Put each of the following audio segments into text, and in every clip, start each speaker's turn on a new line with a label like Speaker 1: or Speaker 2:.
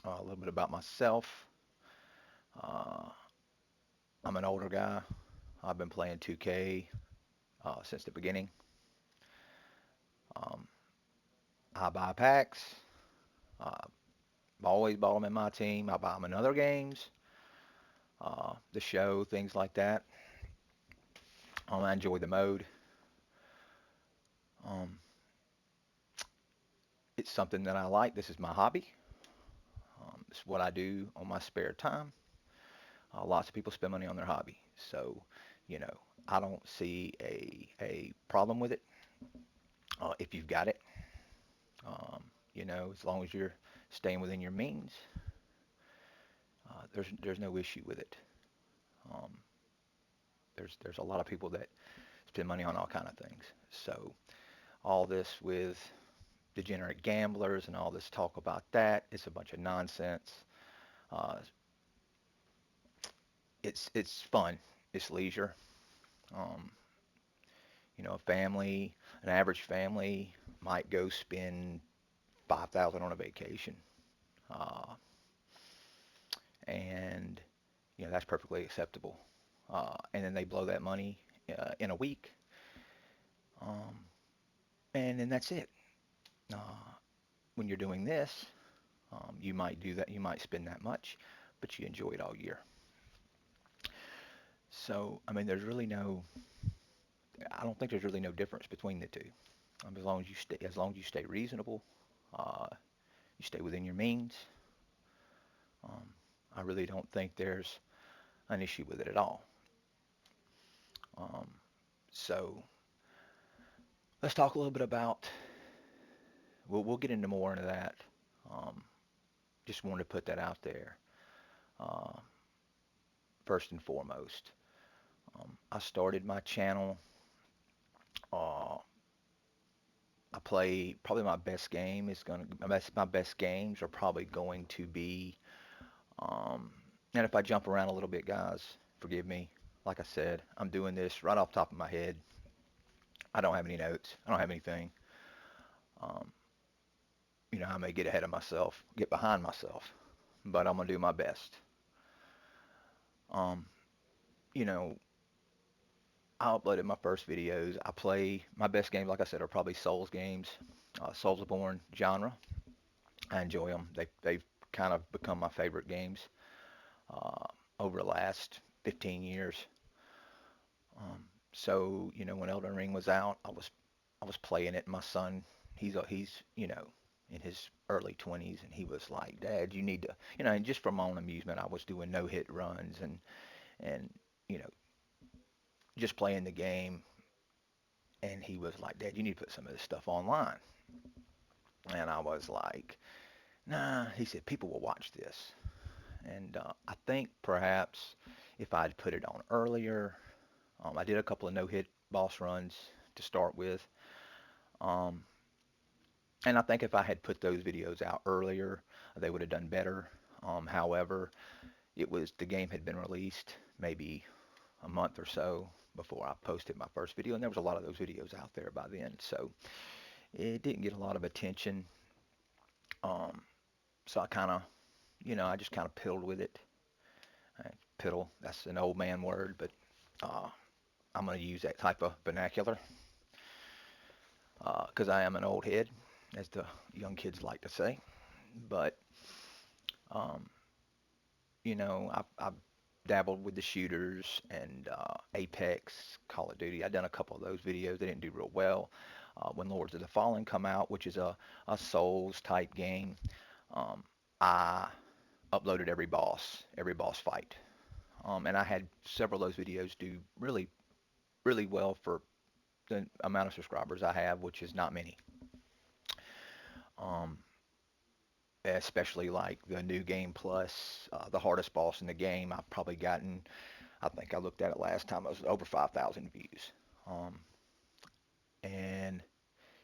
Speaker 1: A little bit about myself. Uh, I'm an older guy. I've been playing 2K since the beginning. Um, I buy packs. Uh, always bought them in my team. I buy them in other games, the show, things like that. I enjoy the mode. Um, it's something that I like. This is my hobby. It's what I do on my spare time. Lots of people spend money on their hobby, so you know I don't see a problem with it if you've got it. Um, as long as you're staying within your means, there's no issue with it. Um, there's a lot of people that spend money on all kind of things. So all this with degenerate gamblers and all this talk about that, it's a bunch of nonsense. Uh, it's fun. It's leisure. Um, a family, an average family might go spend 5,000 on a vacation, uh, and that's perfectly acceptable. And then they blow that money in a week, um, and then that's it. Uh, when you're doing this, you might do that. You might spend that much, but you enjoy it all year. So I mean, there's really no. I don't think there's really no difference between the two. As long as you stay reasonable, uh, you stay within your means. Um, I really don't think there's an issue with it at all. Um, so let's talk a little bit about. We'll get into more into that. Um, just wanted to put that out there uh, first and foremost. I started my channel. Uh, I play probably my best game is going to my best games are probably going to be. Um, and if I jump around a little bit, guys, forgive me. Like I said, I'm doing this right off the top of my head. I don't have any notes. I don't have anything. Um, I may get ahead of myself, get behind myself, but I'm gonna do my best. Um, you know, I uploaded my first videos. I play my best games, like I said, are probably Souls games, Soulsborne genre. I enjoy them. They've kind of become my favorite games uh, over the last 15 years. So when Elden Ring was out, I was playing it. My son, he's in his early 20s, and he was like, "Dad, you need to," and just for my own amusement, I was doing no hit runs and you know just playing the game. And he was like, "Dad, you need to put some of this stuff online." And I was like, "Nah." He said, "People will watch this." And I think perhaps if I'd put it on earlier, I did a couple of no hit boss runs to start with. Um, and I think if I had put those videos out earlier, they would have done better. However, the game had been released maybe a month or so before I posted my first video, and there was a lot of those videos out there by then, so it didn't get a lot of attention. Um, so I just kind of piddled with it. Piddle, that's an old man word, but uh, I'm going to use that type of vernacular because I am an old head, as the young kids like to say. But um, I've dabbled with the shooters and Apex, Call of Duty. I've done a couple of those videos. They didn't do real well. When Lords of the Fallen come out, which is a Souls type game, um, I uploaded every boss fight. And I had several of those videos do really, really well for the amount of subscribers I have, which is not many. Um, Especially like the new game plus, the hardest boss in the game, I've probably gotten, I think I looked at it last time, it was over 5,000 views. Um, and,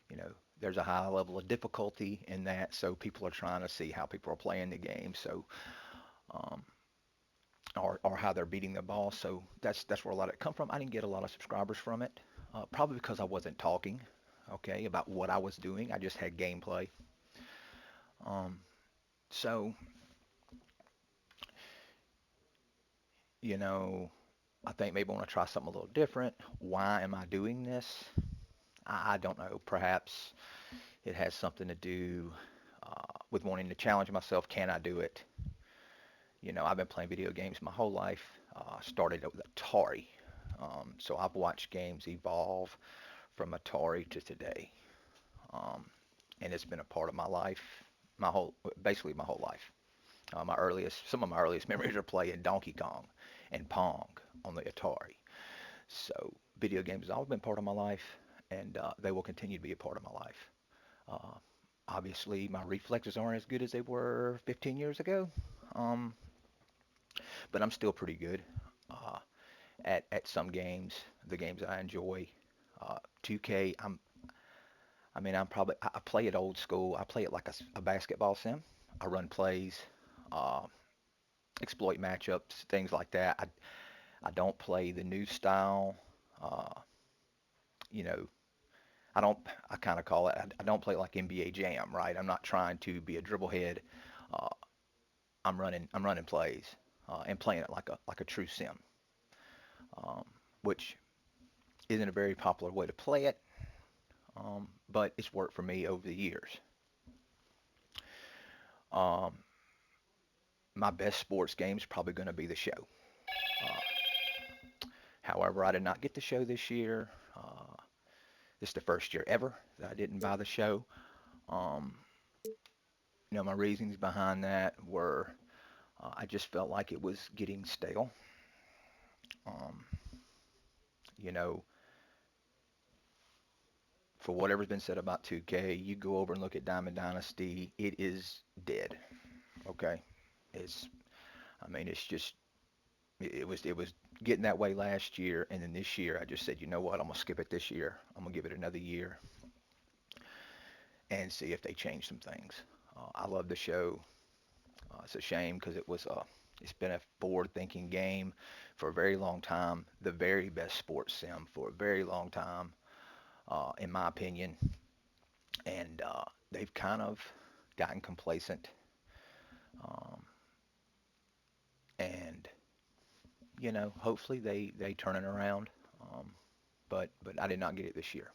Speaker 1: you know, there's a high level of difficulty in that, so people are trying to see how people are playing the game, so, um, or how they're beating the boss. So that's where a lot of it come from. I didn't get a lot of subscribers from it, probably because I wasn't talking, okay, about what I was doing. I just had gameplay. Um, so you know, I think maybe I want to try something a little different. Why am I doing this? I don't know. Perhaps it has something to do with wanting to challenge myself. Can I do it? I've been playing video games my whole life. Started with Atari. So I've watched games evolve from Atari to today. Um, and it's been a part of my life, basically my whole life. Some of my earliest memories are playing Donkey Kong and Pong on the Atari. So video games have always been part of my life, and they will continue to be a part of my life. Uh, Obviously, my reflexes aren't as good as they were 15 years ago, um, but I'm still pretty good uh, at some games, the games I enjoy. 2K, I play it old school. I play it like a basketball sim. I run plays, uh, exploit matchups, things like that. I don't play the new style. Uh, you know, I don't. I kind of call it. I don't play like NBA Jam, right? I'm not trying to be a dribble head. Uh, I'm running plays and playing it like a true sim, um, which isn't a very popular way to play it, but it's worked for me over the years. Um, my best sports game is probably going to be the show. Uh, However, I did not get the show this year. This is the first year ever that I didn't buy the show. Um, my reasons behind that were I just felt like it was getting stale. Um, you know, for whatever's been said about 2K, you go over and look at Diamond Dynasty, it is dead. Okay, it's it's just it was getting that way last year, and then this year I just said, you know what, I'm gonna skip it this year. I'm gonna give it another year and see if they change some things. I love the show. It's a shame because it's been a forward-thinking game for a very long time. The very best sports sim for a very long time, in my opinion. And they've kind of gotten complacent. Um, and hopefully they turn it around. Um, but I did not get it this year.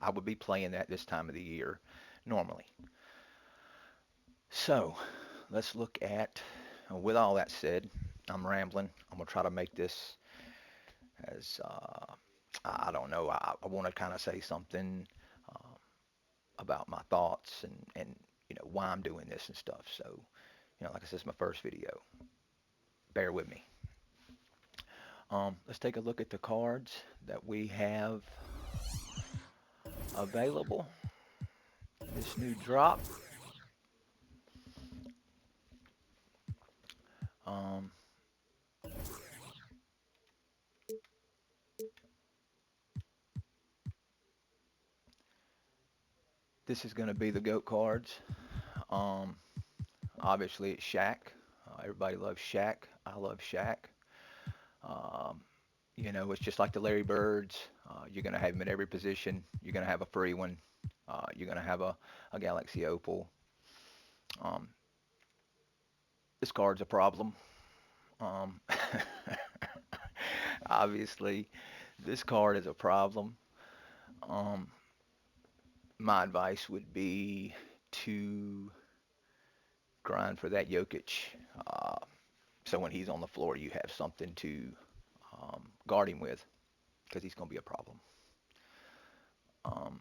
Speaker 1: I would be playing that this time of the year normally. So let's look at. With all that said, I'm rambling. I'm gonna try to make this as I don't know. I want to kind of say something um, about my thoughts and why I'm doing this and stuff. So like I said, it's my first video. Bear with me. Let's take a look at the cards that we have available in this new drop. Um, this is going to be the GOAT cards. Um, Obviously, it's Shaq. Everybody loves Shaq. I love Shaq. Um, it's just like the Larry Birds. You're going to have him at every position. You're going to have a free one. You're going to have a Galaxy Opal. Um, this card's a problem. Um, Obviously, this card is a problem. Um, my advice would be to grind for that Jokic. Uh, so when he's on the floor, you have something to guard him with because he's going to be a problem. Um,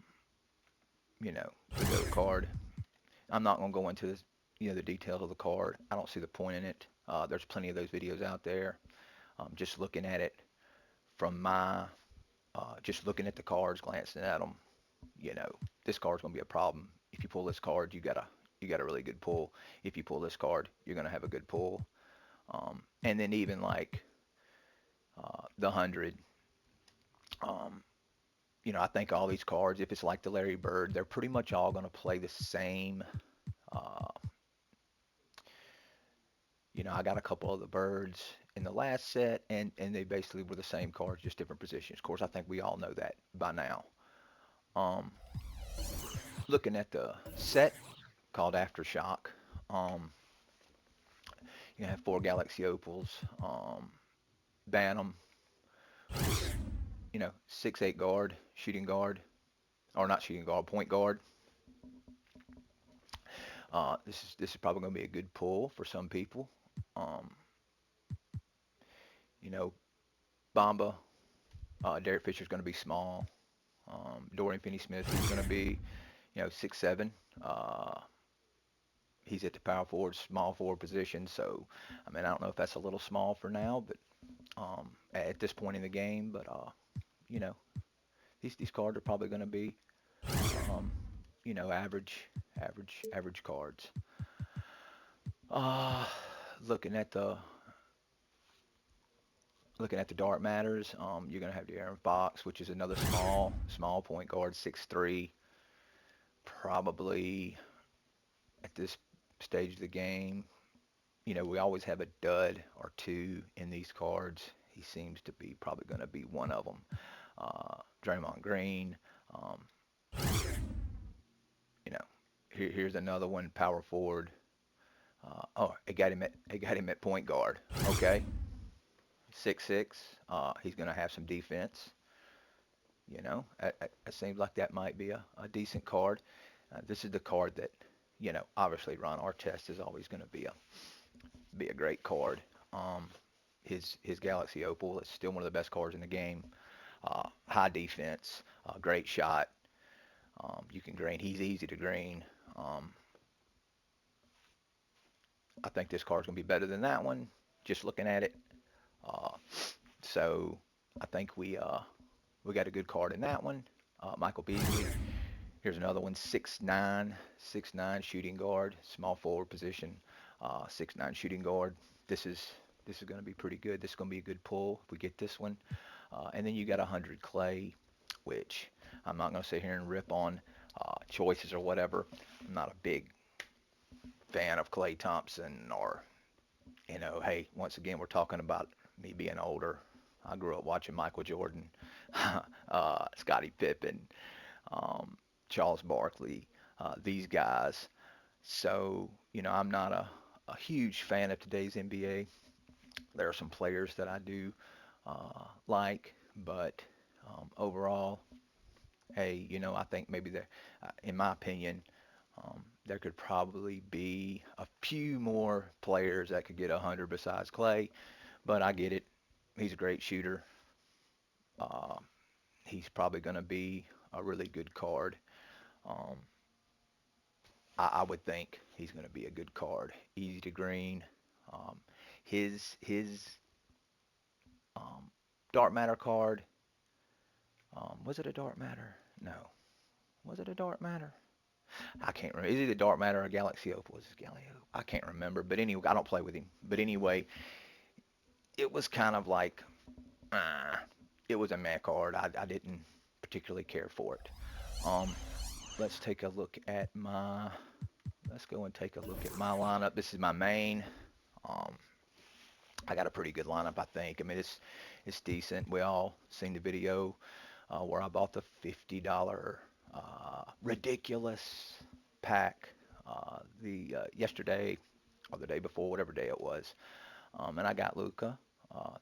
Speaker 1: the GOAT card. I'm not going to go into this, the details of the card. I don't see the point in it. There's plenty of those videos out there. Just looking at it from just looking at the cards, glancing at them, you know, this card's going to be a problem. If you pull this card, you got a really good pull. If you pull this card, you're going to have a good pull. And then even like the 100, um, I think all these cards, if it's like the Larry Bird, they're pretty much all going to play the same. Uh, I got a couple of the birds in the last set, and they basically were the same cards, just different positions. Of course, I think we all know that by now. Um, Looking at the set called Aftershock, um, you have four Galaxy Opals. Bantam, just, 6'8" guard, shooting guard, or not shooting guard, point guard. This is probably going to be a good pull for some people. Um, you know, Bamba, Derek Fisher's going to be small. Dorian Finney-Smith is going to be, 6'7". Uh, he's at the power forward, small forward position. So, I mean, I don't know if that's a little small for now, but at this point in the game. But you know, these cards are probably going to be, um, average cards. Uh, looking at the looking at the dark matters, you're going to have the Aaron Fox, which is another small point guard, 6'3". Probably at this stage of the game, we always have a dud or two in these cards. He seems to be probably going to be one of them. Draymond Green, um, you know, here's another one, power forward. It got him at point guard. Okay, 6'6". He's going to have some defense. It seems like that might be a decent card. This is the card that, obviously Ron Artest is always going to be a great card. Um, his Galaxy Opal is still one of the best cards in the game. High defense, great shot. You can green. He's easy to green. Um, I think this card's gonna be better than that one. Just looking at it. Uh, so I think we got a good card in that one. Michael Beasley. Here's another one. 6'9", shooting guard, small forward position. 6'9" shooting guard. This is this is going to be pretty good. This is going to be a good pull if we get this one. And then you got 100 Clay, which I'm not going to sit here and rip on choices or whatever. I'm not a big fan of Clay Thompson or, hey, once again, we're talking about me being older. I grew up watching Michael Jordan, Scottie Pippen, um, Charles Barkley, these guys. So, I'm not a huge fan of today's NBA. There are some players that I do like, but overall, hey, I think maybe there, in my opinion, there could probably be a few more players that could get 100 besides Clay, but I get it. He's a great shooter. Uh, he's probably going to be a really good card. Um, I would think he's going to be a good card. Easy to green. Um, his um, dark matter card. Was it a dark matter? No. Was it a dark matter? I can't remember. Is it a dark matter or a Galaxy Opal? Was it Galaxy Opal? I can't remember. But anyway, I don't play with him. But anyway, it was kind of like, uh, it was a meh card. I didn't particularly care for it. Um, let's take a look at my. Let's go and take a look at my lineup. This is my main. Um, I got a pretty good lineup, I think. I mean, it's decent. We all seen the video where I bought the $50 ridiculous pack the yesterday or the day before, whatever day it was. And I got Luca.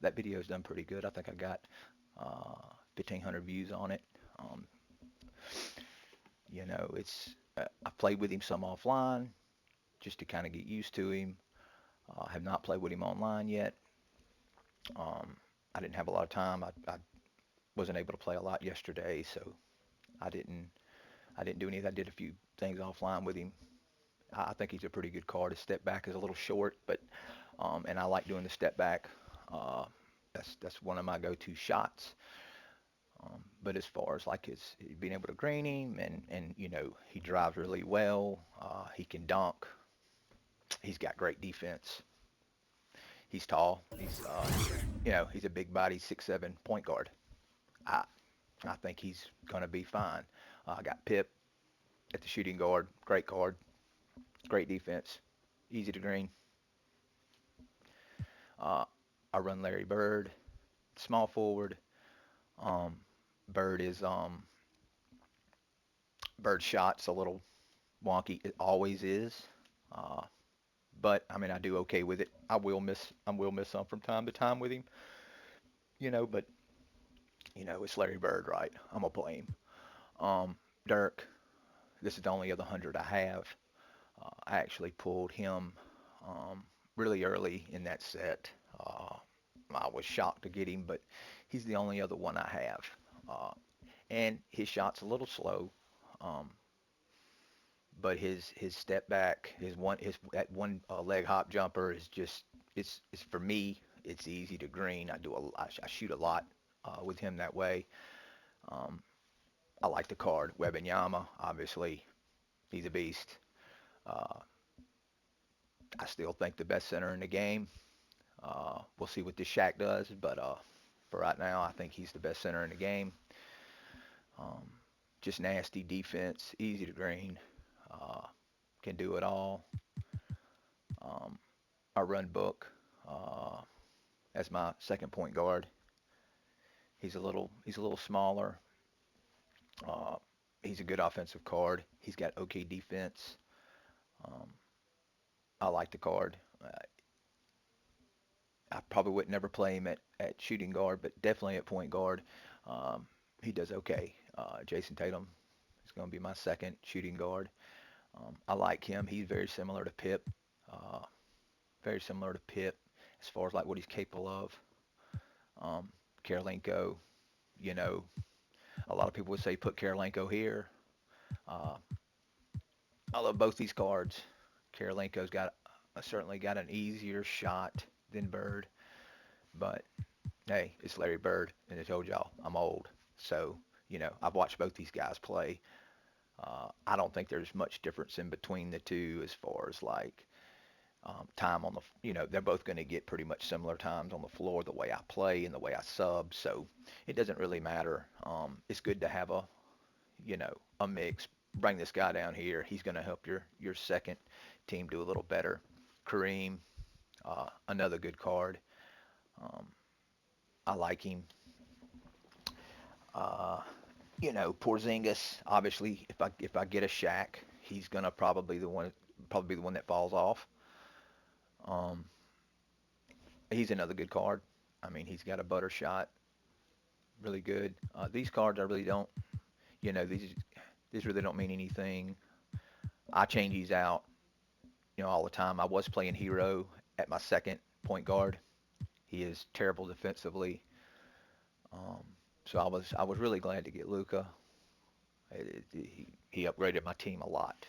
Speaker 1: That video's done pretty good. I think I got 1,500 views on it. Um, it's I played with him some offline just to kind of get used to him. Have not played with him online yet. Um, I didn't have a lot of time. I wasn't able to play a lot yesterday, so I didn't I didn't do any of that. I did a few things offline with him. I think he's a pretty good card. His step back is a little short, but and I like doing the step back. Uh, that's one of my go-to shots. But as far as like his being able to green him and he drives really well. He can dunk. He's got great defense. He's tall. He's a big body 6'7" point guard. I I think he's gonna be fine. I got Pip at the shooting guard. Great guard. Great defense. Easy to green. Uh, I run Larry Bird, small forward. Um, Bird is Bird shot's a little wonky. It always is. Uh, but I mean, I do okay with it. I will miss some from time to time with him. but it's Larry Bird, right? I'm gonna play him. Dirk, this is the only other 100 I have. I actually pulled him um, really early in that set. Uh, I was shocked to get him, but he's the only other one I have. Uh, and his shot's a little slow, um, but his step back, his that one leg hop jumper is just it's for me. It's easy to green. I shoot a lot with him that way. Um, I like the card. Wembanyama, obviously, he's a beast. Uh, I still think the best center in the game. We'll see what this Shaq does, but for right now, I think he's the best center in the game. Um, just nasty defense, easy to green, uh, can do it all. Um, I run book uh, as my second point guard. He's a little smaller. Uh, he's a good offensive card. He's got okay defense. Um, I like the card. I probably would never play him at shooting guard, but definitely at point guard. Um, he does okay. Jason Tatum is going to be my second shooting guard. I like him. He's very similar to Pip. Uh, very similar to Pip as far as like what he's capable of. Um, Karolinko, you know, a lot of people would say put Karolinko here. Uh, I love both these cards. Karolinko's got certainly got an easier shot than Bird, but hey, it's Larry Bird, and I told y'all I'm old, so I've watched both these guys play. I don't think there's much difference in between the two as far as like time on the, they're both going to get pretty much similar times on the floor, the way I play and the way I sub, so it doesn't really matter. It's good to have a mix. Bring this guy down here. He's going to help your second team do a little better. Kareem, another good card. Um, I like him. Uh, Porzingis. Obviously, if I get a Shaq, he's gonna probably the one that falls off. Um, he's another good card. I mean, he's got a butter shot, really good. These cards I really don't, these really don't mean anything. I change these out, all the time. I was playing Hero at my second point guard. He is terrible defensively. Um, so I was really glad to get Luca. He upgraded my team a lot.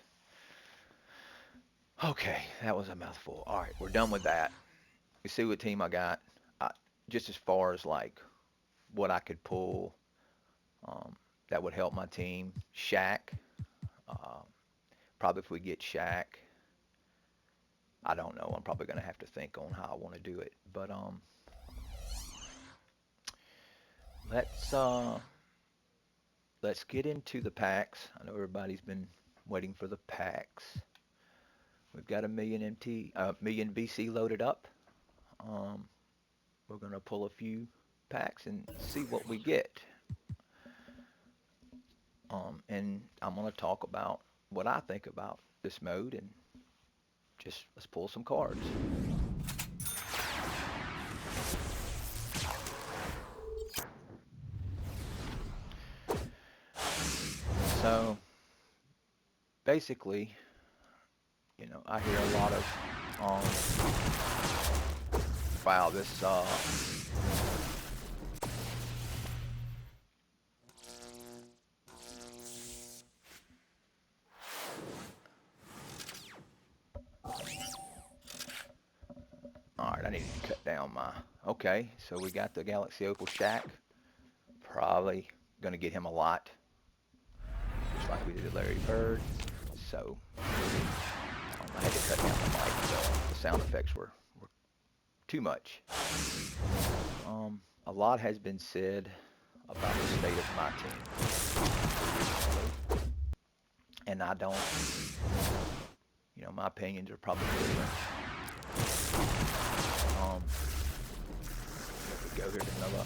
Speaker 1: Okay, that was a mouthful. All right, we're done with that. You see what team I got. I, just as far as like what I could pull um, that would help my team. Shaq. Um, Probably if we get Shaq, I don't know. I'm probably gonna have to think on how I want to do it. But let's uh, let's get into the packs. I know everybody's been waiting for the packs. We've got a million BC loaded up. Um, we're gonna pull a few packs and see what we get. And I'm gonna talk about what I think about this mode and just let's pull some cards. So basically, I hear a lot of wow, this all right, I need to cut down my okay, so we got the Galaxy Opal Shaq. Probably gonna get him a lot, just like we did Larry Bird. So I had to cut down the mic, so the sound effects were too much. A lot has been said about the state of my team, and I don't, my opinions are probably different. If we go here to another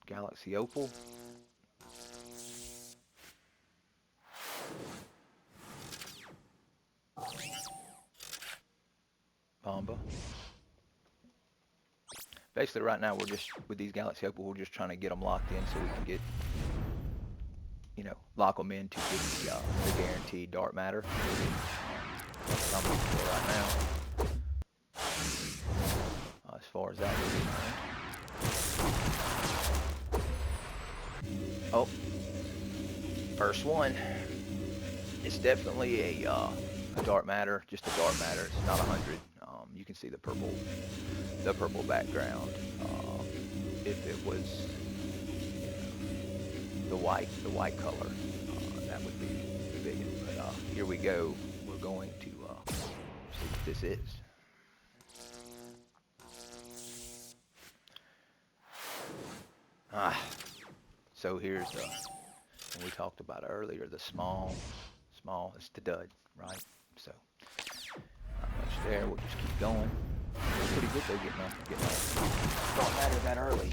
Speaker 1: Galaxy Opal. Bomba. Basically, right now we're just with these Galaxy Opal, we're just trying to get them locked in so we can get, lock them in to get the guaranteed dark matter. That's what I'm looking for right now, as far as that's concerned. Oh, first one. It's definitely a dark matter, just a dark matter. It's not 100. You can see the purple background. If it was the white color, that would be the big one. But here we go. We're going to see what this is. So here's the one we talked about earlier, the small, it's the dud, right? So not much there. We'll just keep going. It's pretty good though, getting a dark matter that early.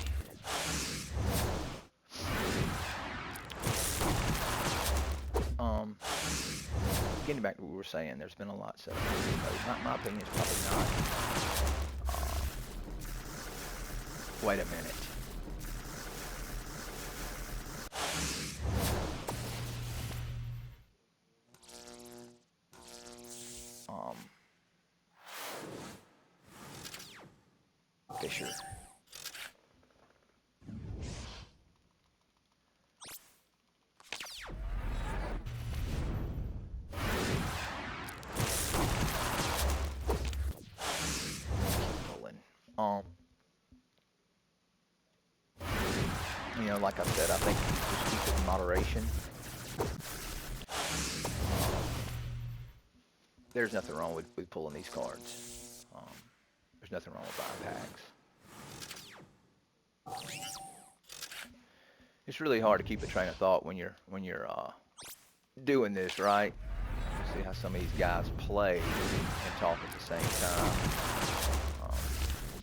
Speaker 1: Getting back to what we were saying, there's been a lot said about this. My opinion is probably not. Wait a minute. Fisher. Like I said, I think just keep it in moderation. There's nothing wrong with pulling these cards. There's nothing wrong with buying packs. It's really hard to keep a train of thought when you're doing this, right? See how some of these guys play and talk at the same time.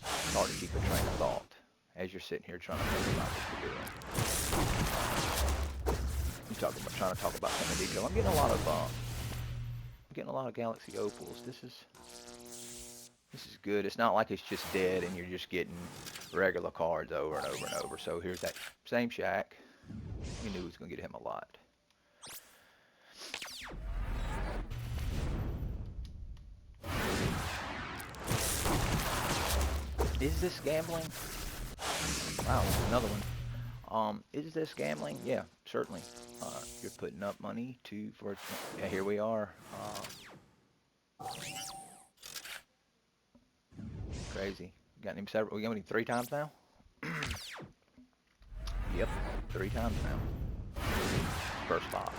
Speaker 1: It's hard to keep a train of thought as you're sitting here trying to think about what you're doing. You're trying to talk about some of the detail. I'm getting a lot of Galaxy Opals. This is good. It's not like it's just dead and you're just getting regular cards over and over and over. So here's that same Shaq. We knew we was gonna get him a lot. Is this gambling? Wow, another one. Is this gambling? Yeah, certainly. You're putting up money yeah, here we are. Crazy. We got him 3 times now? Yep, 3 times now. First box.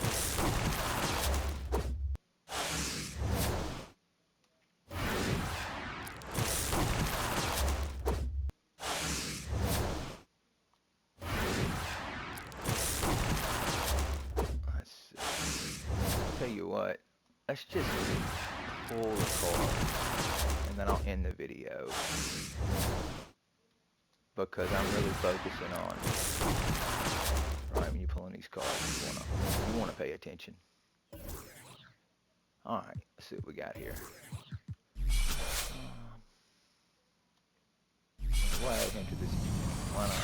Speaker 1: Tell you what, let's just pull the card and then I'll end the video because I'm really focusing on, right, when you're pulling these cards, you wanna pay attention. Alright, let's see what we got here. Why I enter this? Why not?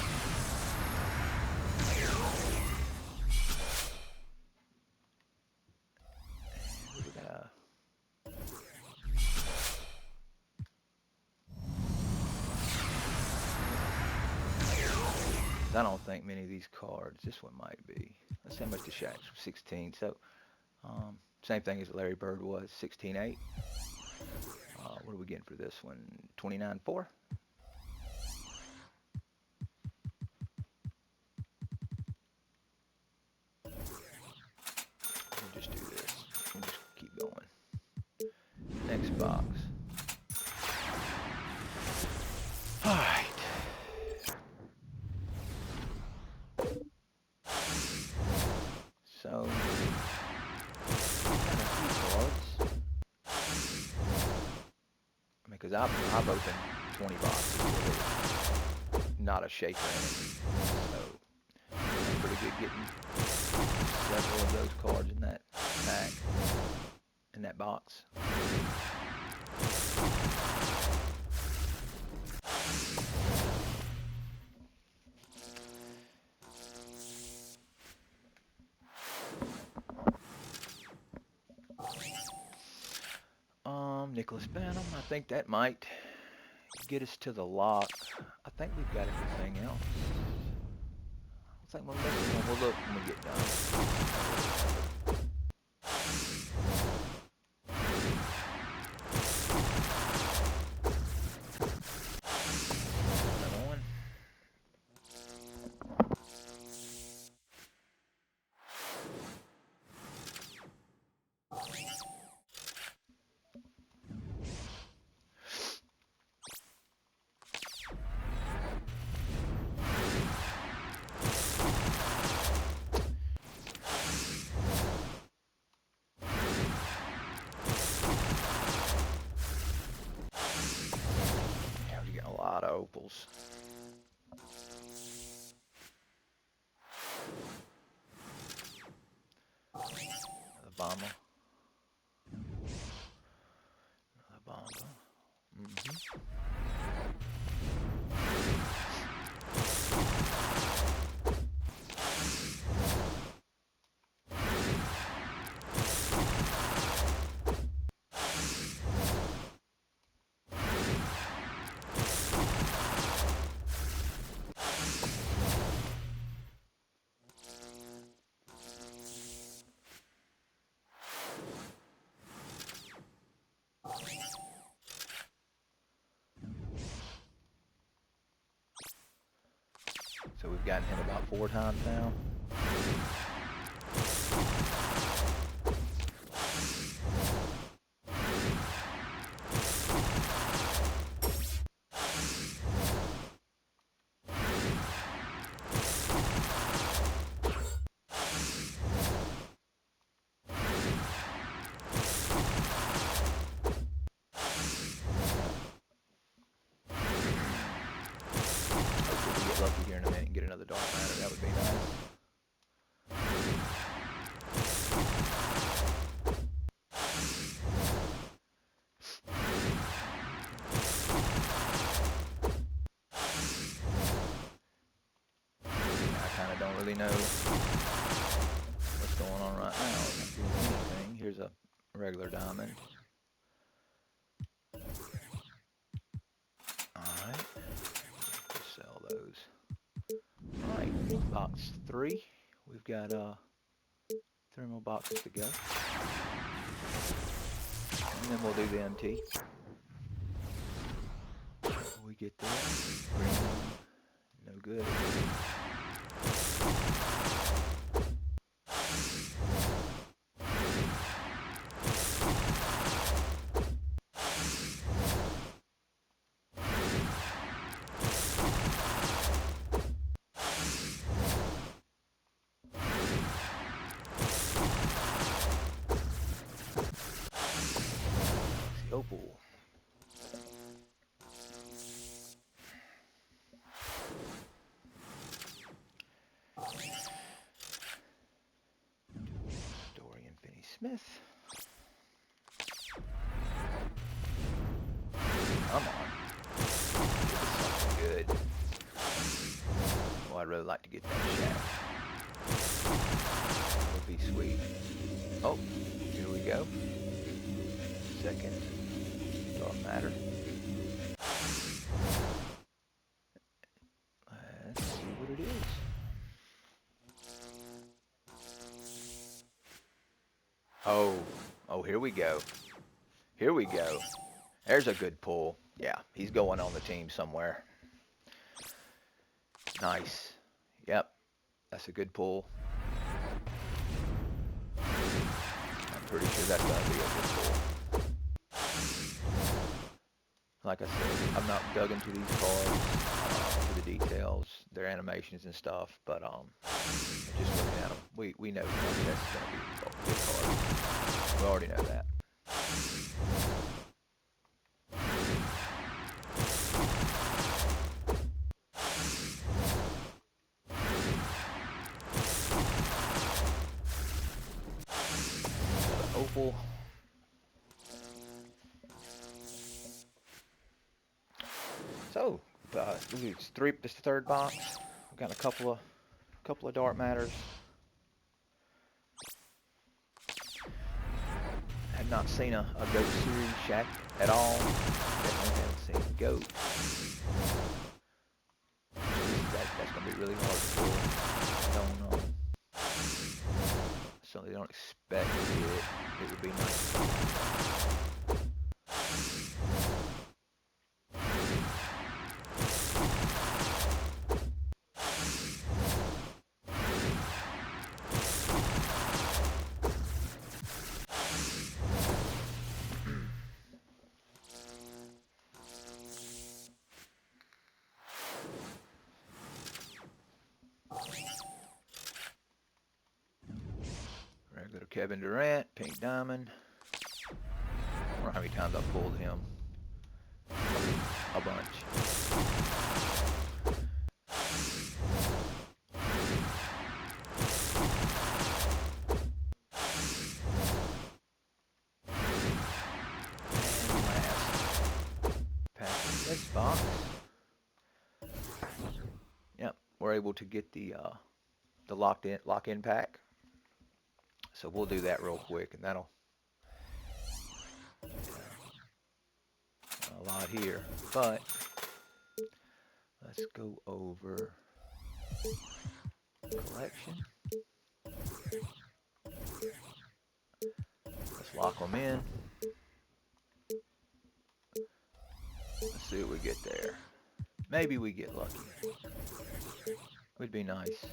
Speaker 1: I don't think many of these cards, this one might be. Let's see how much the Shaq's 16. So, same thing as Larry Bird was, 16.8. What are we getting for this one? 29.4. We'll just do this. We'll just keep going. Next box. All right. So, got a few cards. I mean, because I've opened 20 boxes with not a shaker in it. So, I'm pretty good getting several of those cards in that pack, in that box. Nicholas Benham. I think that might get us to the lock. I think we've got everything else. I think we're missing one. We'll look when we get done. Come on. Yeah, we're getting a lot of opals. The bomber. The bomber. So we've gotten him about 4 times now. Hopefully we get lucky here in a minute and get another dark matter. That would be nice. I kind of don't really know what's going on right now. It's not doing anything. Here's a regular diamond. Alright. Sell those. Alright, box 3. We've got 3 more boxes to go. And then we'll do the MT. We get there. Green. No good. Opal. Dorian Finney-Smith. Come on. Give us something good. Oh, I'd really like to get that Shaq. That would be sweet. Oh, here we go. Second dark matter. Let's see what it is. Oh, here we go. Here we go. There's a good pull. Yeah, he's going on the team somewhere. Nice. Yep, that's a good pull. I'm pretty sure that's going to be a good pull. Like I said, I've not dug into these cards to the details, their animations and stuff, but just looking at them, we know that's going to be a good card. We already know that. Opal. So, it's 3. This is the 3rd box. We've got a couple of dark matters. Had not seen a goat series Shaq at all. Definitely haven't seen goat. That's gonna be really hard to pull. I don't know. Certainly don't expect to get it. It would be nice. Regular Kevin Durant, pink diamond. I wonder how many times I've pulled him. A bunch. And last pack in this box. Yep, we're able to get the lock-in pack. So we'll do that real quick, and that'll a lot here. But let's go over collection. Let's lock them in. Let's see what we get there. Maybe we get lucky. Would be nice.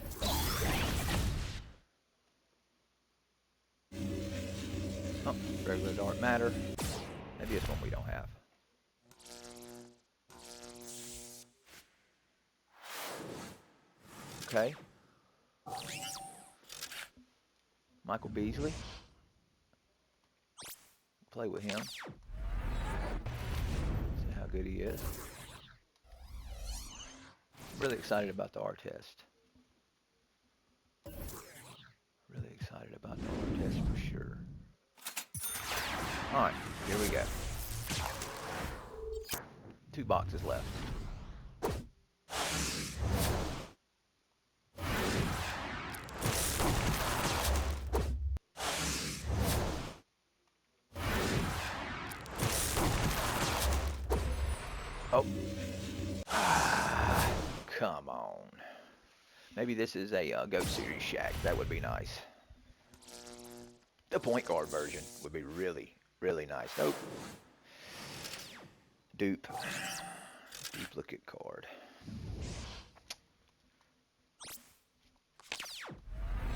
Speaker 1: Oh, regular dark matter. Maybe it's one we don't have. Okay. Michael Beasley. Play with him. See how good he is. Really excited about the R test. Really excited about the R test for sure. Alright, here we go. 2 boxes left. Oh. Come on. Maybe this is a GOAT Series Shaq. That would be nice. The point guard version would be really, really nice. Nope. Dupe. Duplicate card.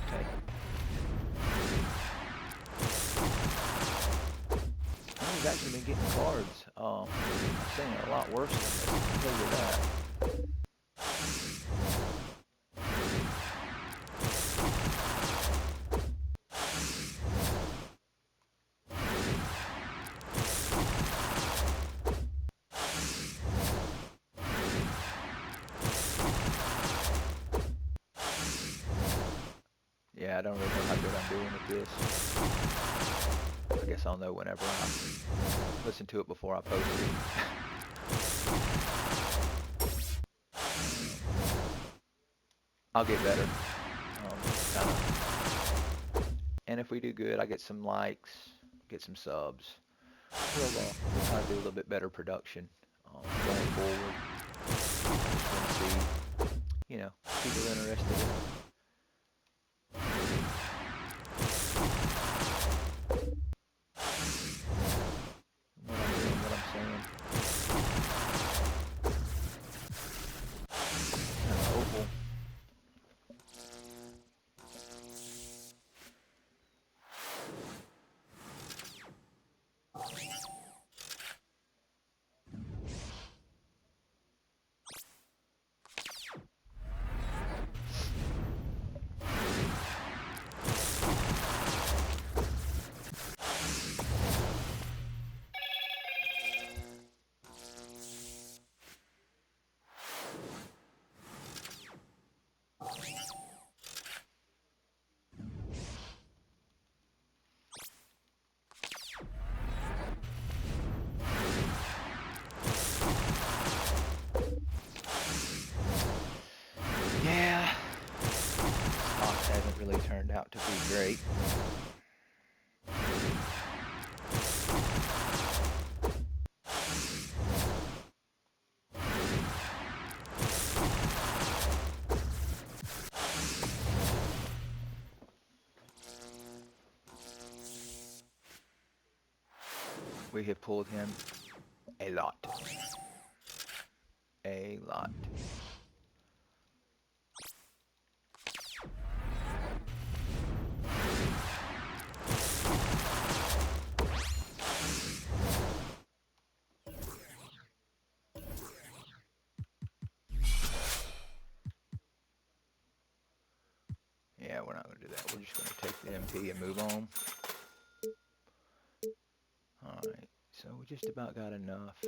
Speaker 1: Okay. We've actually been getting cards. I've seen it a lot worse than this. I'll tell you that. Yeah, I don't really know how good I'm doing at this. I guess I'll know whenever I listen to it before I post it. I'll get better. Kinda. And if we do good, I get some likes, get some subs. We'll try to do a little bit better production going forward. I just want to see, you know, people interested in what I'm doing, what I'm saying. Kind of opal. Really turned out to be great. We have pulled him a lot. A lot. Yeah, we're not going to do that. We're just going to take the MT and move on. Alright, so we just about got enough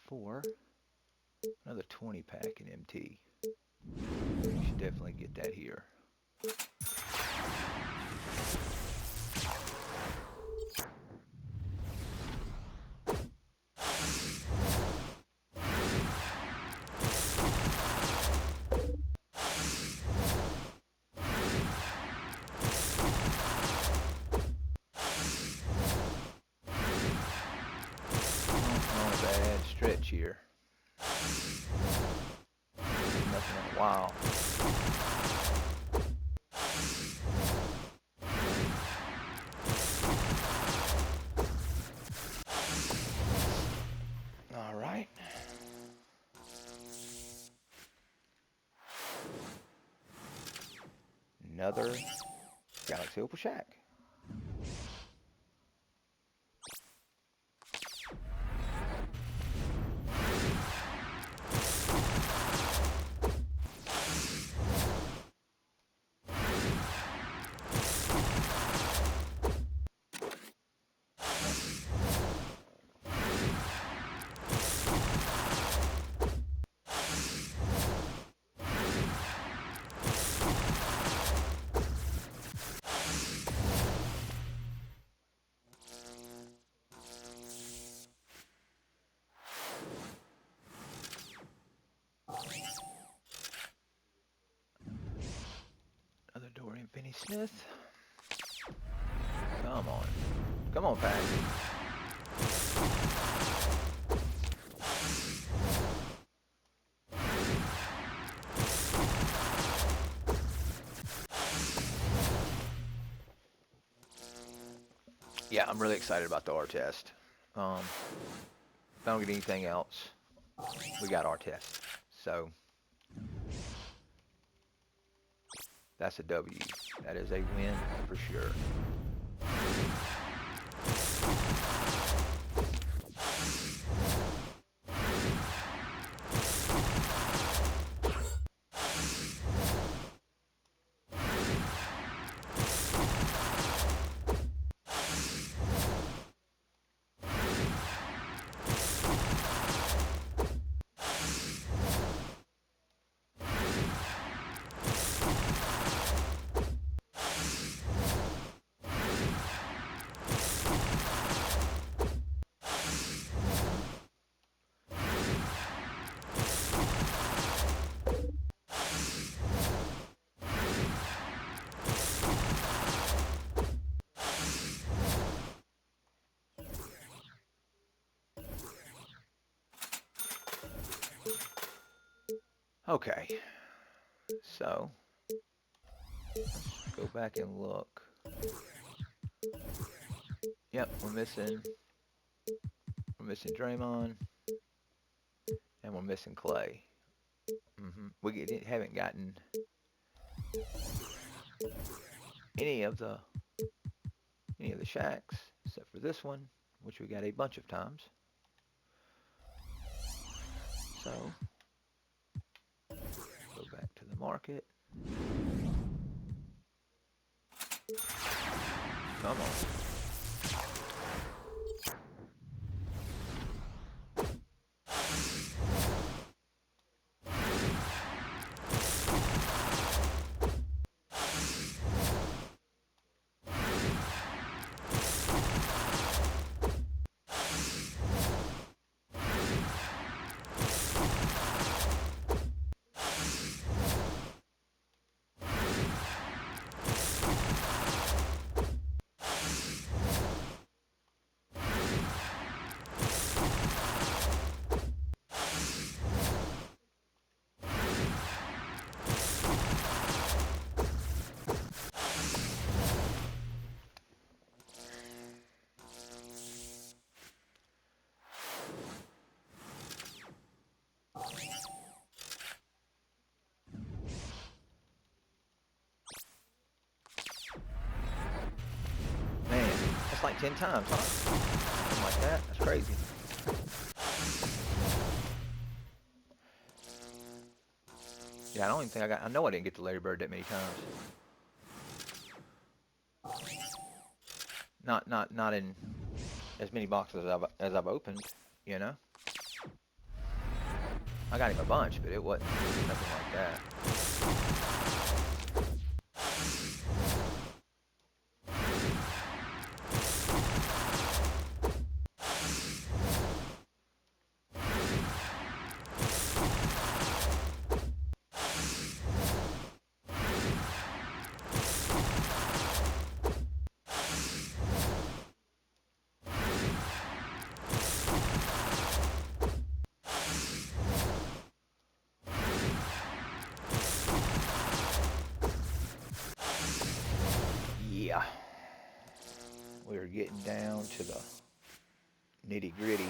Speaker 1: for another 20 pack in MT. We should definitely get that here. Not a bad stretch here. Nothing in a while. All right. Another Galaxy Opal Shaq. Another Dorian Finney-Smith. Come on. Come on, Pat. Yeah, I'm really excited about the R test. If I don't get anything else, we got our test. So that's a W. That is a win for sure. Okay, so let's go back and look. Yep, we're missing Draymond, and we're missing Clay. We haven't gotten any of the Shaqs except for this one, which we got a bunch of times. So go back to the market. Come on. like 10 times, huh? Something like that. That's crazy. Yeah, I don't even think I know I didn't get the Larry Bird that many times. Not in as many boxes as I've opened, you know. I got him a bunch, but it wasn't nothing like that. Yeah, we're getting down to the nitty gritty.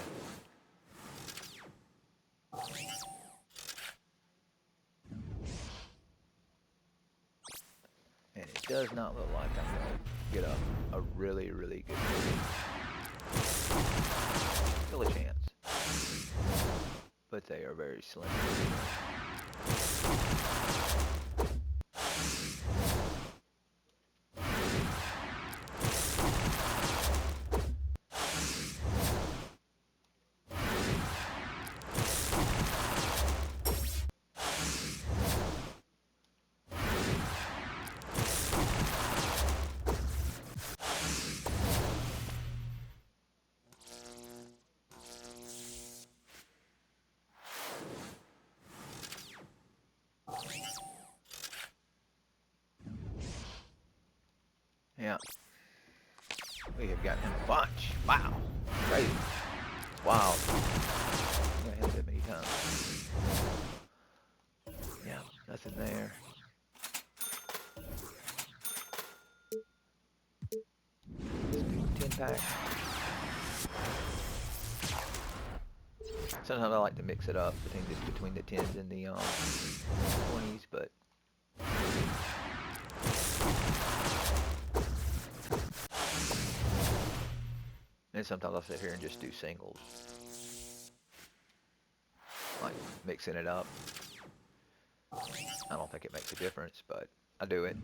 Speaker 1: And it does not look like I'm going to get a really, really good one. Still a chance. But they are very slim. Yeah. We have gotten him a bunch. Wow. Crazy. Wow. I got him that many times. Yeah, nothing there. 10 pack. Sometimes I like to mix it up between the 10s and the 20s, but and sometimes I'll sit here and just do singles, like mixing it up. I don't think it makes a difference, but I do it.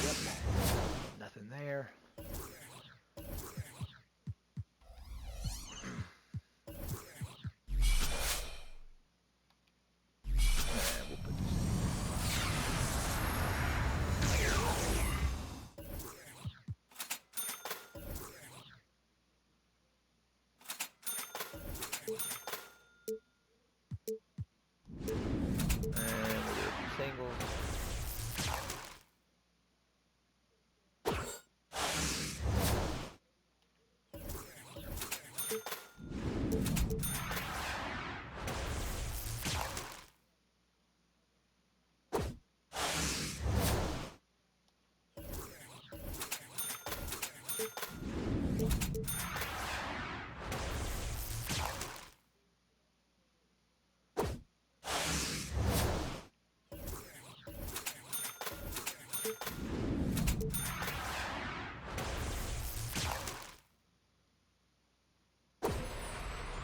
Speaker 1: Yep, nothing there. And we'll put this in. And we'll do a few singles.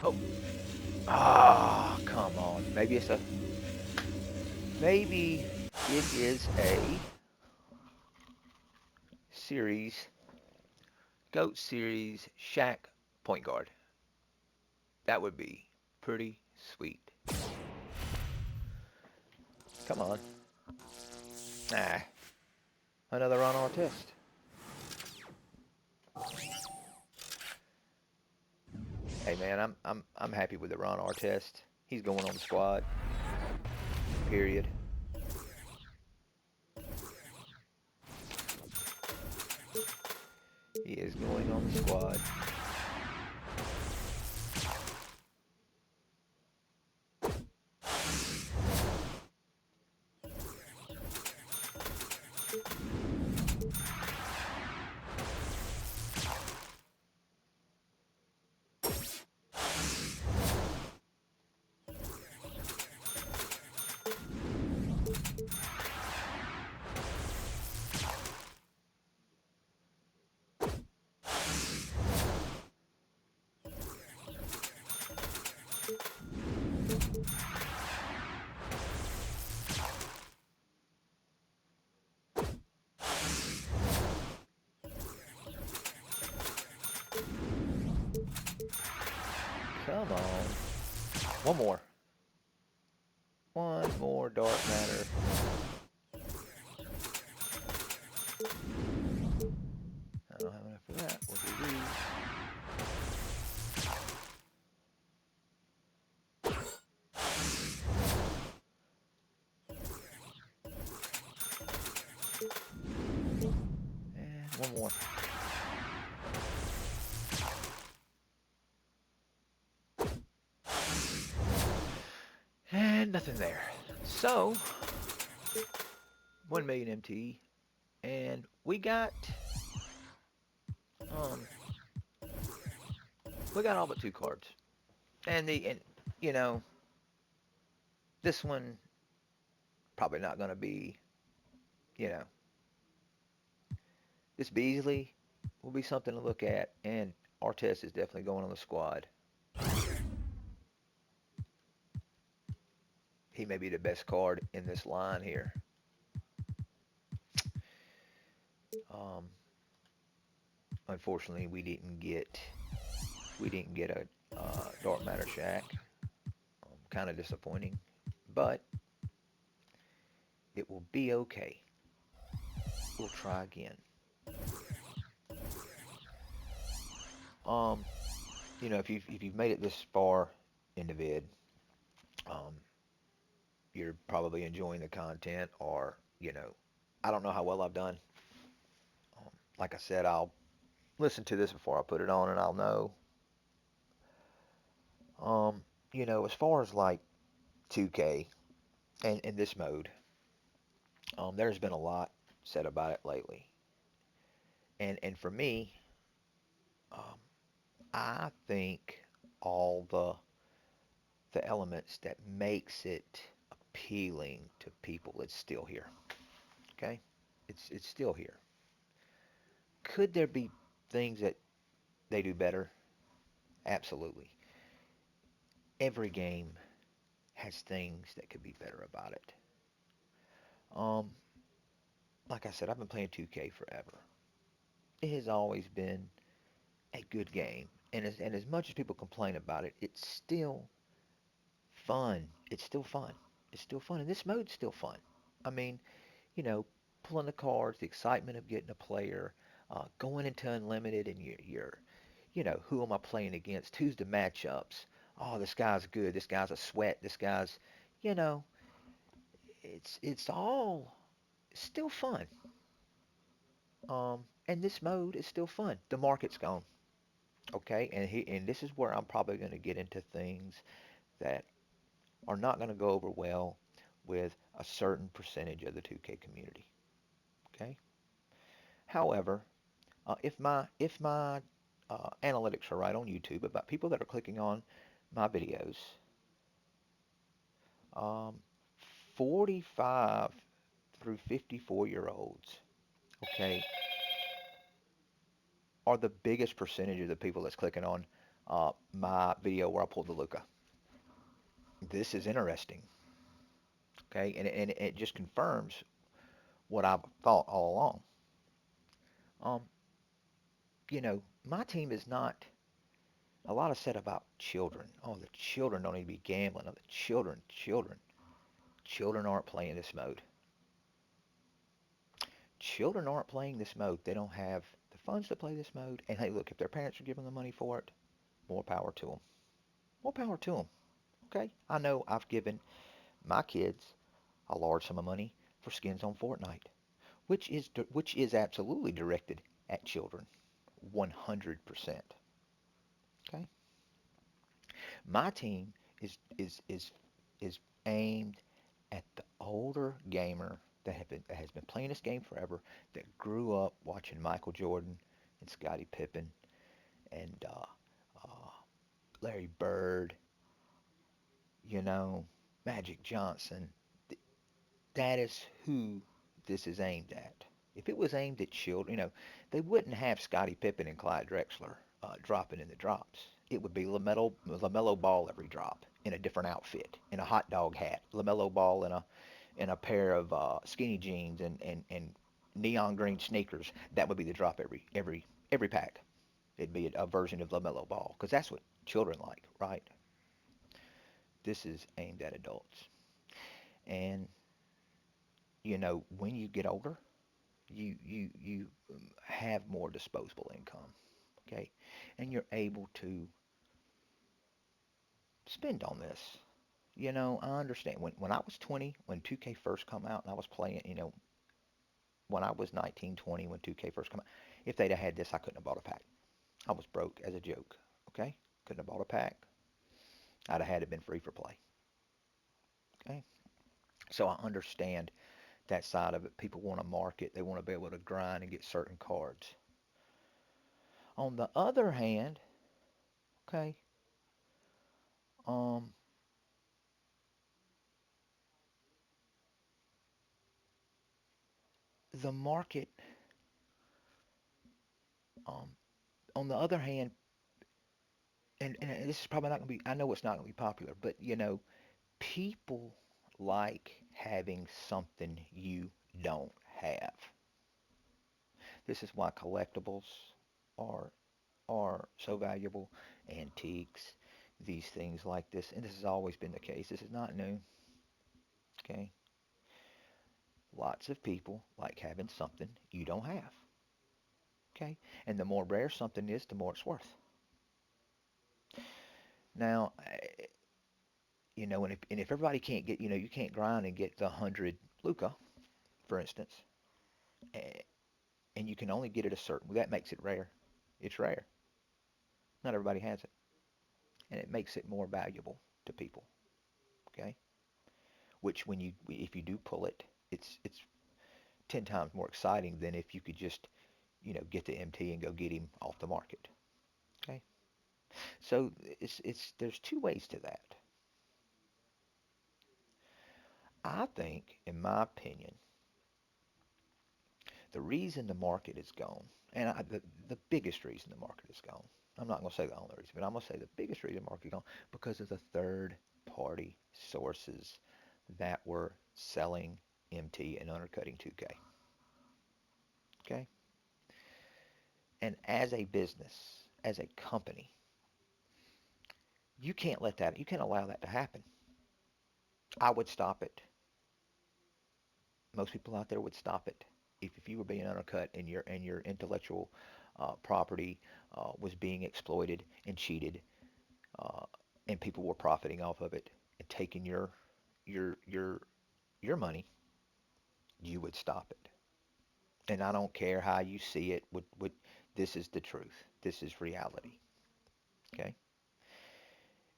Speaker 1: Oh. Ah, come on. Maybe it is a series, GOAT series Shaq point guard. That would be pretty sweet. Come on. Nah. Another Ron Artest. Hey man, I'm happy with the Ron Artest. He's going on the squad. Period. He is going on the squad. Come on. One more. One more dark matter. I don't have enough for that. We'll do these. And one more. And nothing there. So, 1 million MT. And um we got all but 2 cards. And you know, this one probably not gonna be, you know, this Beasley will be something to look at, and Artest is definitely going on the squad. He may be the best card in this line here. Um, Unfortunately, we didn't get a Dark Matter Shaq. Kind of disappointing, but it will be okay. We'll try again. Um, if you've made it this far in the vid, um, you're probably enjoying the content, or I don't know how well I've done. Like I said, I'll listen to this before I put it on, and I'll know. As far as like 2K and in this mode, there's been a lot said about it lately, and for me, um, I think all the elements that makes it appealing to people, it's still here. Okay, it's still here. Could there be things that they do better? Absolutely. Every game has things that could be better about it. Um, like I said, I've been playing 2K forever. It has always been a good game, and as much as people complain about it, it's still fun. It's still fun. It's still fun, and this mode's still fun. I mean, you know, pulling the cards, the excitement of getting a player, going into unlimited, and who am I playing against? Who's the matchups? Oh, this guy's good. This guy's a sweat. This guy's, you know, it's all still fun. And this mode is still fun. The market's gone. Okay, and this is where I'm probably going to get into things that are not going to go over well with a certain percentage of the 2K community. Okay. However, if my analytics are right on YouTube about people that are clicking on my videos, um, 45 through 54-year-olds, okay, are the biggest percentage of the people that's clicking on my video where I pulled the Luca. This is interesting, okay, and it just confirms what I've thought all along. Um, my team is not a lot of said about children. Oh, the children don't need to be gambling. Oh, the children. Children aren't playing this mode. Children aren't playing this mode. They don't have the funds to play this mode. And hey, look, if their parents are giving them money for it, more power to them. More power to them. Okay? I know I've given my kids a large sum of money for skins on Fortnite, which is absolutely directed at children, 100%. Okay? My team is aimed at the older gamer that has been playing this game forever, that grew up watching Michael Jordan and Scottie Pippen and Larry Bird, you know, Magic Johnson. That is who this is aimed at. If it was aimed at children, they wouldn't have Scottie Pippen and Clyde Drexler dropping in the drops. It would be LaMelo Ball every drop in a different outfit, in a hot dog hat. LaMelo Ball in a pair of skinny jeans and neon green sneakers. That would be the drop every pack. It'd be a version of LaMelo Ball because that's what children like, right? This is aimed at adults, and when you get older, you have more disposable income, okay, and you're able to spend on this. I understand when I was 20, when 2K first come out, and I was playing, when I was 19, 20, when 2K first come out, if they'd have had this, I couldn't have bought a pack. I was broke as a joke, okay? Couldn't have bought a pack. I'd have had it been free for play, okay? So I understand that side of it. People want to market, they want to be able to grind and get certain cards. On the other hand, okay, um, the market, um, on the other hand, and this is probably not going to be, I know it's not going to be popular, but people like having something you don't have. This is why collectibles are so valuable, antiques, these things like this, and this has always been the case. This is not new, okay? Lots of people like having something you don't have, okay? And the more rare something is, the more it's worth. Now, and if everybody can't get, you can't grind and get the 100 Luca, for instance, eh, and you can only get it a certain, that makes it rare. It's rare. Not everybody has it, and it makes it more valuable to people, okay? Which if you do pull it, it's 10 times more exciting than if you could just, get the MT and go get him off the market, okay? So there's two ways to that. I think, in my opinion, the reason the market is gone, and the biggest reason the market is gone, I'm not going to say the only reason, but I'm going to say the biggest reason the market is gone, because of the third party sources that were selling MT and undercutting 2K. Okay? And as a business, as a company, you can't allow that to happen. I would stop it. Most people out there would stop it. If you were being undercut and your intellectual property was being exploited and cheated, uh, and people were profiting off of it and taking your your your money, you would stop it. And I don't care how you see it. This is the truth. This is reality. Okay.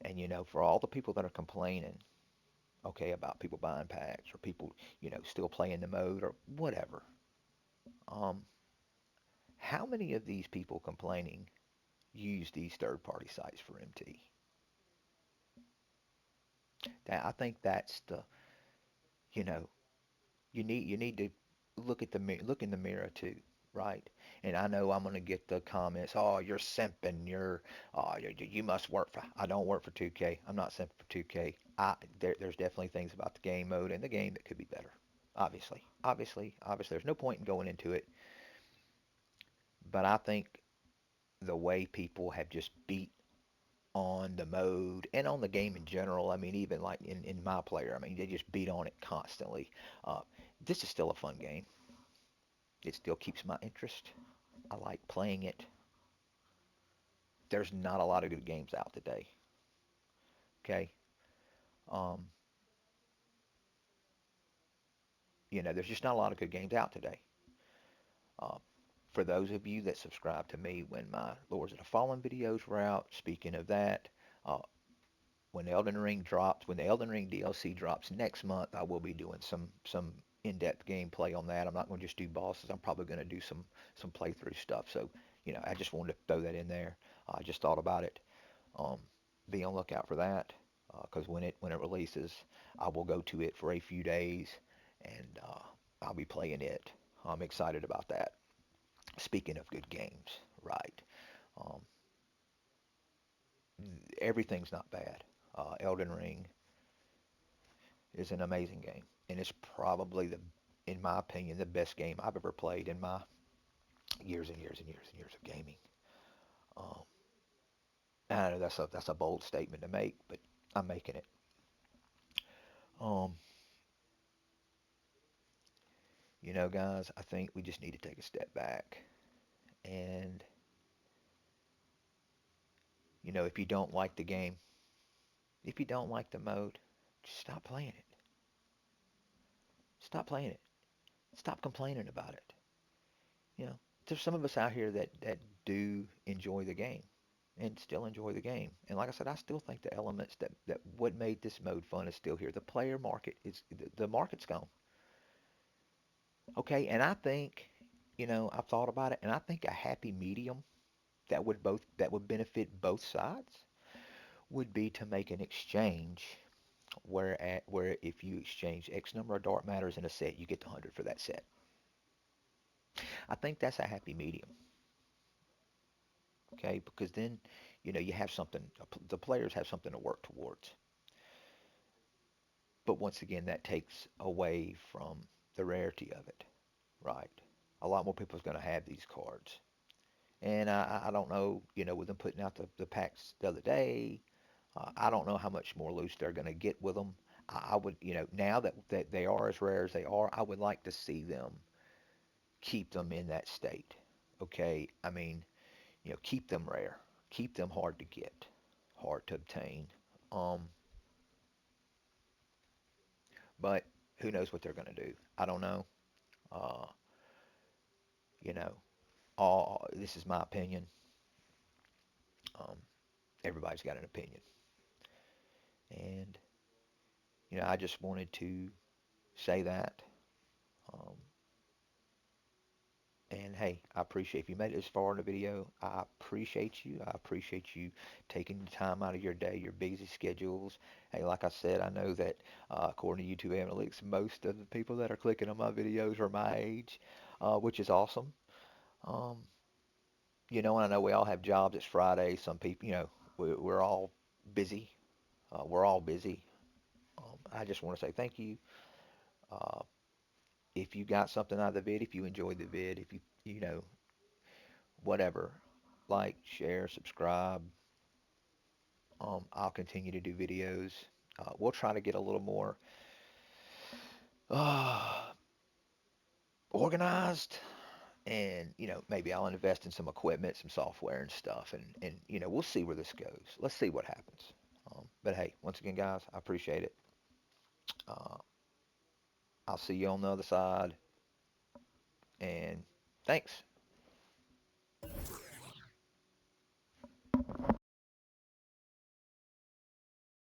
Speaker 1: And for all the people that are complaining, okay, about people buying packs or people, still playing the mode or whatever, um, how many of these people complaining use these third-party sites for MT? I think that's you know, you need to look in the mirror too, right? And I know I'm gonna get the comments, oh, you're simping, you must work for. I don't work for 2K. I'm not simping for 2K. There's definitely things about the game mode and the game that could be better. Obviously, there's no point in going into it. But I think the way people have just beat on the mode and on the game in general. I mean, even like in my player, I mean, they just beat on it constantly. Uh, this is still a fun game. It still keeps my interest. I like playing it. There's not a lot of good games out today. Okay, um, there's just not a lot of good games out today. Uh, for those of you that subscribe to me when my Lords of the Fallen videos were out, speaking of that, uh, when the Elden Ring DLC drops next month, I will be doing some in-depth gameplay on that. I'm not going to just do bosses. I'm probably going to do some playthrough stuff. So, I just wanted to throw that in there. I just thought about it. Um, be on lookout for that because when it releases, I will go to it for a few days and I'll be playing it. I'm excited about that. Speaking of good games, right? Um, everything's not bad. Elden Ring is an amazing game, and it's probably in my opinion, the best game I've ever played in my years and years and years and years of gaming. Um, I know that's a bold statement to make, but I'm making it. Um, guys, I think we just need to take a step back, and if you don't like the game, if you don't like the mode, just stop playing it. Stop playing it. Stop complaining about it. You know, there's some of us out here that do enjoy the game and still enjoy the game. And like I said, I still think the elements that what made this mode fun is still here. The player market is the market's gone. Okay, and I think, I've thought about it, and I think a happy medium that would benefit both sides would be to make an exchange where if you exchange X number of dark matters in a set, you get the 100 for that set. I think that's a happy medium. Okay, because then you have something. The players have something to work towards. But once again, that takes away from the rarity of it, right? A lot more people's going to have these cards. And I don't know, with them putting out the packs the other day, I don't know how much more loose they're going to get with them. I would, now that they are as rare as they are, I would like to see them keep them in that state. Okay, I mean, keep them rare, keep them hard to get, hard to obtain. Um, but who knows what they're going to do? I don't know. Uh, you know, all this is my opinion. Um, everybody's got an opinion, and I just wanted to say that. Um, and hey, I appreciate if you made it this far in the video. I appreciate you. I appreciate you taking the time out of your day, your busy schedules. Hey, like I said, I know that according to YouTube analytics, most of the people that are clicking on my videos are my age, which is awesome. Um, and I know we all have jobs. It's Friday. Some people, we're all busy. We're all busy. I just want to say thank you. Uh, if you got something out of the vid, if you enjoyed the vid, if whatever, like, share, subscribe. I'll continue to do videos. We'll try to get a little more uh, organized, and maybe I'll invest in some equipment, some software and stuff, and we'll see where this goes. Let's see what happens. But hey, once again, guys, I appreciate it. Uh, I'll see you on the other side, and thanks.